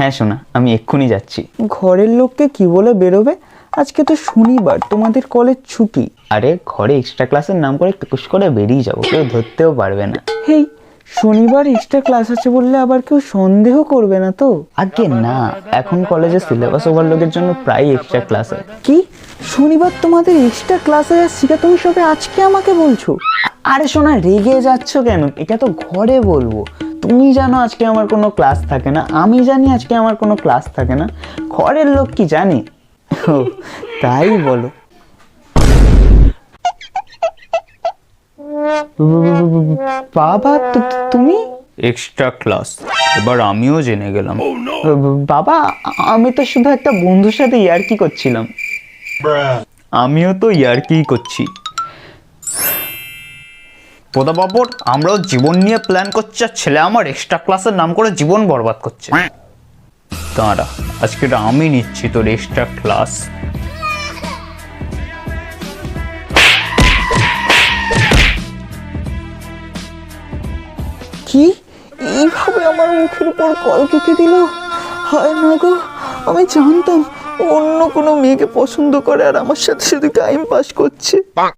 হ্যাঁ সোনা, আমি এক্ষুনি যাচ্ছি। ঘরের লোককে কি বলে বেরোবে? আজকে তো শনিবার, তোমাদের কলেজ ছুটি। আরে ঘরে এক্সট্রা ক্লাসের নাম করে টুকুস করে বেরিয়ে যাবো, কেউ ধরতেও পারবে না। হেই, শনিবার এক্সট্রা ক্লাস আছে বললে আবার কেউ সন্দেহ করবে না তো? আগে না, এখন কলেজে সিলেবাস ওভারলোডের জন্য প্রায় এক্সট্রা ক্লাস হয়। কি, শনিবার তোমাদের এক্সট্রা ক্লাসে যাচ্ছি? তুমি সবে আজকে আমাকে বলছো? আরে সোনা, রেগে যাচ্ছ কেন? এটা তো ঘরে বলবো। তুমি জানো আজকে আমার কোনো ক্লাস থাকে না, আমি জানি আজকে আমার কোনো ক্লাস থাকে না, ঘরের লোক কি জানে? ও, তাই বলো। বাবা, তুমি? এক্সট্রা ক্লাস, এবার আমিও জেনে গেলাম। বাবা, আমি তো শুধু একটা বন্ধুর সাথে ইয়ার্কি করছিলাম। আমিও তো ইয়ার্কি করছি। প্রতাপাপর, আমরাও জীবন নিয়ে প্ল্যান করছি, আর ছেলে আমার এক্সট্রা ক্লাসের নাম করে জীবন বরবাদ করছে। দাঁড়া, আজকে আমি নিচ্ছি তোর এক্সট্রা ক্লাস। কি, এইভাবে আমার মুখের উপর কলকেটে দিল? হায় না গো, আমি জানতাম অন্য কোনো মেয়েকে পছন্দ করে আর আমার সাথে শুধু টাইম পাস করছে।